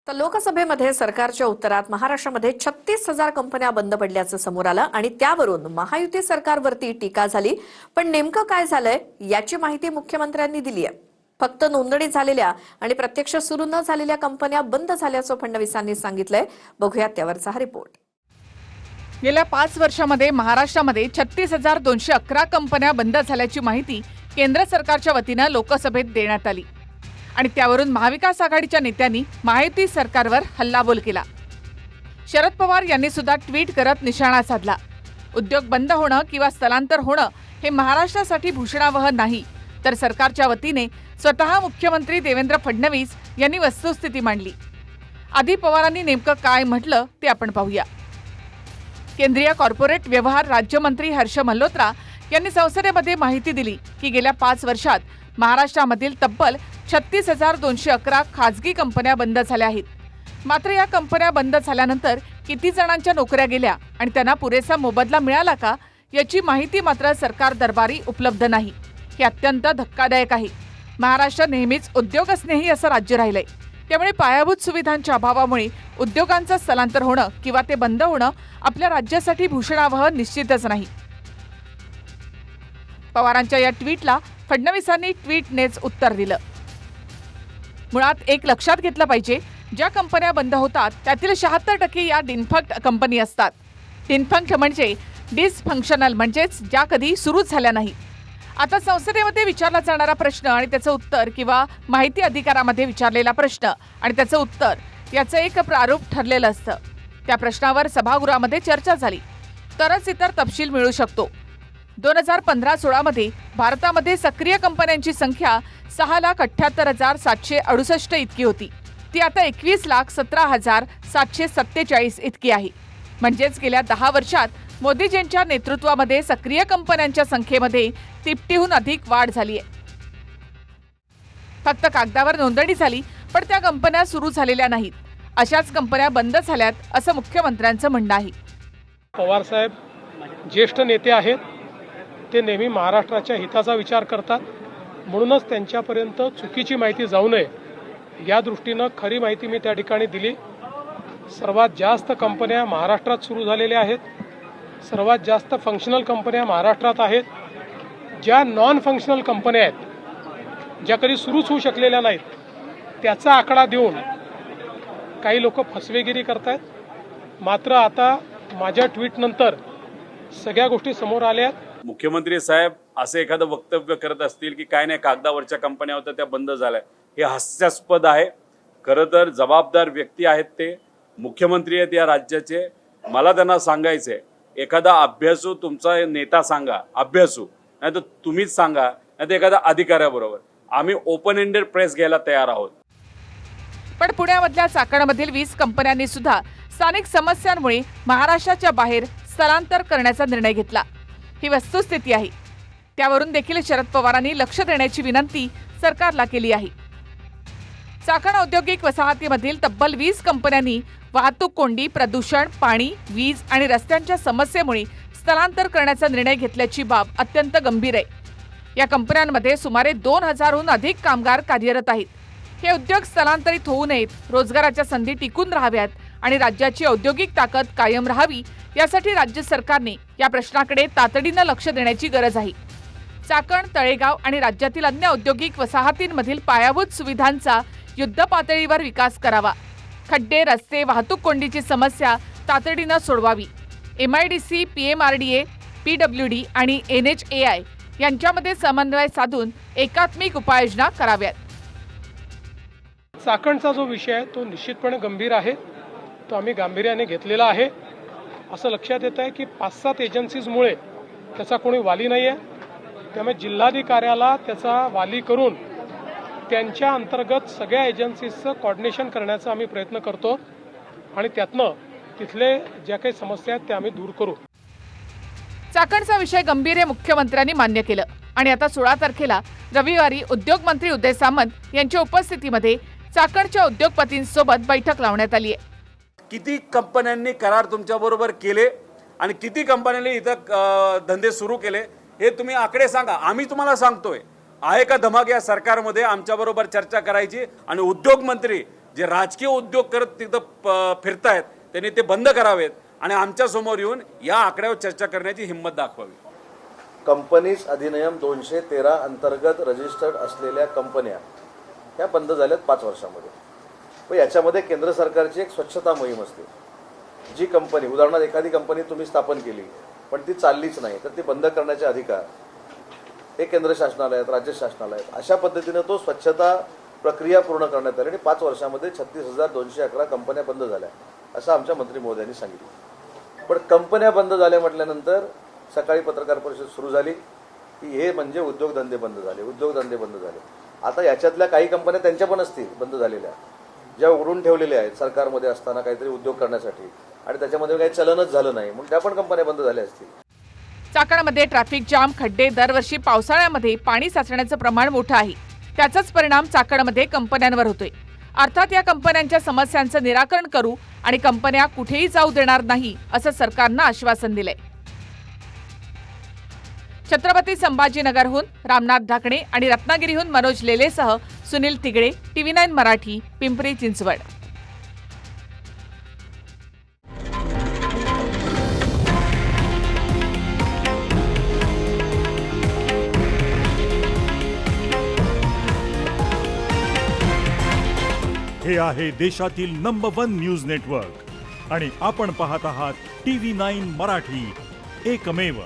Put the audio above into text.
तर लोकसभेमध्ये सरकारच्या उत्तरात महाराष्ट्रामध्ये 36,000 कंपन्या बंद पडल्याचं समोर आलं आणि त्यावरून महायुती सरकारवरती टीका झाली। पण नेमकं काय झालंय याची माहिती मुख्यमंत्र्यांनी दिली आहे। फक्त नोंदणी झालेल्या आणि प्रत्यक्ष सुरू न झालेल्या कंपन्या बंद झाल्याचं फडणवीसांनी सांगितलंय। बघूयात त्यावरचा हा रिपोर्ट। गेल्या 5 वर्षांमध्ये महाराष्ट्रामध्ये 36,211 कंपन्या बंद झाल्याची माहिती केंद्र सरकारच्या वतीने लोकसभेत देण्यात आली आणि त्यावरून महाविकास आघाडीच्या नेत्यांनी महायुती सरकारवर हल्लाबोल केला। शरद पवार यांनी सुद्धा ट्विट करत निशाणा साधला। उद्योग बंद होणं किंवा स्थलांतर होणं हे महाराष्ट्रासाठी भूषणावह नाही, तर सरकारच्या वतीने स्वतः मुख्यमंत्री देवेंद्र फडणवीस यांनी वस्तुस्थिती मांडली। आधी पवारांनी नेमकं काय म्हटलं ते आपण पाहूया। केंद्रीय कॉर्पोरेट व्यवहार राज्यमंत्री हर्ष मल्होत्रा यांनी संसदेमध्ये माहिती दिली की गेल्या 5 वर्षात महाराष्ट्रामधील तब्बल 36,211 खासगी कंपन्या बंद झाल्या आहेत। मात्र या कंपन्या बंद झाल्यानंतर किती जणांच्या नोकऱ्या गेल्या आणि त्यांना पुरेसा मोबदला मिळाला का याची माहिती मात्र सरकार दरबारी उपलब्ध नाही। हे अत्यंत धक्कादायक आहे। महाराष्ट्र नेहमीच उद्योगस्नेही असं राज्य राहिलंय, त्यामुळे पायाभूत सुविधांच्या अभावामुळे उद्योगांचं स्थलांतर होणं किंवा ते बंद होणं आपल्या राज्यासाठी भूषणावह निश्चितच नाही। पवारांच्या या ट्विटला फडणवीसांनी ट्विटनेच उत्तर दिलं। मुळात एक लक्षात घेतलं पाहिजे, ज्या कंपन्या बंद होतात त्यातील 76% या डिनफक्ट कंपनी असतात। डिनफक्ट म्हणजे डिसफंक्शनल, म्हणजेच ज्या कधी सुरूच झाल्या नाही। आता संसदेमध्ये विचारला जाणारा प्रश्न आणि त्याचं उत्तर किंवा माहिती अधिकारामध्ये विचारलेला प्रश्न आणि त्याचं उत्तर याचं एक प्रारूप ठरलेलं असतं। त्या प्रश्नावर सभागृहामध्ये चर्चा झाली तरच इतर तपशील मिळू शकतो। 2015-16 मध्ये भारतामध्ये सक्रिय कंपन्यांची संख्या 6,78,768 इतकी होती। ती आता 21,17,747 इतकी आहे। म्हणजेच गेल्या 10 वर्षात मोदीजींच्या नेतृत्वामध्ये सक्रिय कंपन्यांच्या संख्येमध्ये तिपटीहून अधिक वाढ झाली आहे। फक्त कागदावर नोंदणी झाली, पण त्या कंपन्या सुरू झालेल्या नाहीत। अशाच कंपन्या बंद झाल्यात असं मुख्यमंत्र्यांचं म्हणणं आहे। पवार साहेब ज्येष्ठ नेते आहेत, ते नेहमी महाराष्ट्राच्या हिताचा विचार करतात, म्हणूनच त्यांच्यापर्यंत चुकीची माहिती जाऊ नये या दृष्टीनं खरी माहिती मी त्या ठिकाणी दिली। सर्वात जास्त कंपन्या महाराष्ट्रात सुरू झालेल्या आहेत, सर्वात जास्त फंक्शनल कंपन्या महाराष्ट्रात आहेत। ज्या नॉन फंक्शनल कंपन्या आहेत, ज्या कधी सुरूच होऊ शकलेल्या नाहीत, त्याचा आकडा देऊन काही लोक फसवेगिरी करतायत। मात्र आता माझ्या ट्विटनंतर सगळ्या गोष्टी समोर आल्या। मुख्यमंत्री साहेब असे एखादं वक्तव्य करत असतील की काय नाही, कागदावरच्या कंपन्या होत्या त्या बंद झाल्या, हे हास्यास्पद आहे। खरं तर जबाबदार व्यक्ती आहेत, ते मुख्यमंत्री आहेत या राज्याचे। मला त्यांना सांगायचंय, एखादा अभ्यासू तुमचा नेता सांगा, अभ्यासू नाही तर तुम्हीच सांगा, नाही तर एखाद्या अधिकाऱ्याबरोबर। आम्ही ओपन एंडेड प्रेस घ्यायला तयार आहोत। पण पुण्यामधल्या चाकणमधील 20 कंपन्यांनी सुद्धा स्थानिक समस्यांमुळे महाराष्ट्राच्या बाहेर स्थलांतर करण्याचा निर्णय घेतला। ही वस्तुस्थिती आहे। त्यावरून देखील शरद पवारांनी लक्ष देण्याची विनंती सरकारला केली आहे। चाकण औद्योगिक वसाहतीमधील तब्बल 20 कंपन्यांनी वाहतूक कोंडी, प्रदूषण, पाणी, वीज आणि रस्त्यांच्या समस्येमुळे स्थलांतर करण्याचा निर्णय घेतल्याची बाब अत्यंत गंभीर आहे। या कंपन्यांमध्ये सुमारे 2,000हून अधिक कामगार कार्यरत आहेत। हे उद्योग स्थलांतरित होऊ नयेत, रोजगाराच्या संधी टिकून राहाव्यात आणि राज्याची औद्योगिक ताकद कायम राहावी, यासाठी राज्य सरकारने या प्रश्नाकडे तातडीनं लक्ष देण्याची गरज आहे। चाकण, तळेगाव आणि राज्यातील अन्य औद्योगिक वसाहतींमधील पायाभूत सुविधांचा युद्ध पातळीवर विकास करावा। खड्डे, रस्ते, वाहतूक कोंडीची समस्या तातडीनं सोडवावी। MIDC, PMRDA, PWD आणि NHAI यांच्यामध्ये समन्वय साधून एकात्मिक उपाययोजना कराव्यात। चाकणचा जो विषय आहे तो निश्चितपणे गंभीर आहे, तो आम्ही गांभीर्याने घेतलेला आहे। असं लक्षात येत आहे की 5-7 एजन्सीजमुळे त्याचा कोणी वाली नाही आहे, त्यामुळे जिल्हाधिकाऱ्याला त्याचा वाली करून त्यांच्या अंतर्गत सगळ्या एजन्सीजचं कोऑर्डिनेशन करण्याचा आम्ही प्रयत्न करतो आणि त्यातनं तिथले ज्या काही समस्या आहेत त्या आम्ही दूर करू। चाकणचा विषय गंभीर हे मुख्यमंत्र्यांनी मान्य केलं आणि आता 16 तारखेला रविवारी उद्योग मंत्री उदय सामंत यांच्या उपस्थितीमध्ये चाकणच्या उद्योगपतींसोबत बैठक लावण्यात आली आहे। किती कंपन्यांनी करार तुमच्याबरोबर केले आणि किती कंपन्यांनी इथं धंदे सुरू केले हे तुम्ही आकडे सांगा। आम्ही तुम्हाला सांगतोय, आहे का धमक या सरकारमध्ये आमच्याबरोबर चर्चा करायची आणि उद्योग मंत्री जे राजकीय उद्योग करत तिथं फिरतायत त्यांनी ते बंद करावेत आणि आमच्या समोर येऊन या आकड्यावर चर्चा करण्याची हिंमत दाखवावी. कंपनीज अधिनियम 213 अंतर्गत रजिस्टर्ड असलेल्या कंपन्या ह्या बंद झाल्यात 5 वर्षामध्ये. व याच्यामध्ये केंद्र सरकारची एक स्वच्छता मोहीम असते. जी कंपनी उदाहरणार्थ एखादी कंपनी तुम्ही स्थापन केली पण ती चाललीच नाही तर ती बंद करण्याचे अधिकार हे केंद्र शासनाला आहेत, राज्य शासनाला आहेत. अशा पद्धतीने तो स्वच्छता प्रक्रिया पूर्ण करण्यात आली आणि 5 वर्षामध्ये 36,211 कंपन्या बंद झाल्या असं आमच्या मंत्री महोदयांनी सांगितलं. पण कंपन्या बंद झाल्या म्हटल्यानंतर सकाळी पत्रकार परिषद सुरू झाली की हे म्हणजे उद्योगधंदे बंद झाले, उद्योगधंदे बंद झाले. आता याच्यातल्या काही कंपन्या त्यांच्या पण असतील बंद झालेल्या, ज्या उघडून ठेवलेल्या आहेत सरकारमध्ये असताना काहीतरी उद्योग करण्यासाठी आणि त्याच्यामध्ये काही चलनच झालं नाही म्हणून त्या पण कंपन्या बंद झाल्या असतील. चाकणमध्ये ट्रॅफिक जाम, खड्डे, दरवर्षी पावसाळ्यामध्ये पाणी साचण्याचं प्रमाण मोठं आहे. त्याचाच परिणाम चाकणमध्ये कंपन्यांवर होतोय. अर्थात या कंपन्यांच्या समस्यांचं निराकरण करू आणि कंपन्या कुठेही जाऊ देणार नाही असं सरकारनं आश्वासन दिलंय. छत्रपती संभाजीनगरहून रामनाथ ढाकणे आणि रत्नागिरीहून मनोज लेलेसह सुनील तिगडे, TV9 मराठी, पिंपरी चिंचवड. हे आहे देशातील नंबर 1 न्यूज नेटवर्क आणि आपण पाहत आहात TV9 मराठी, एकमेव.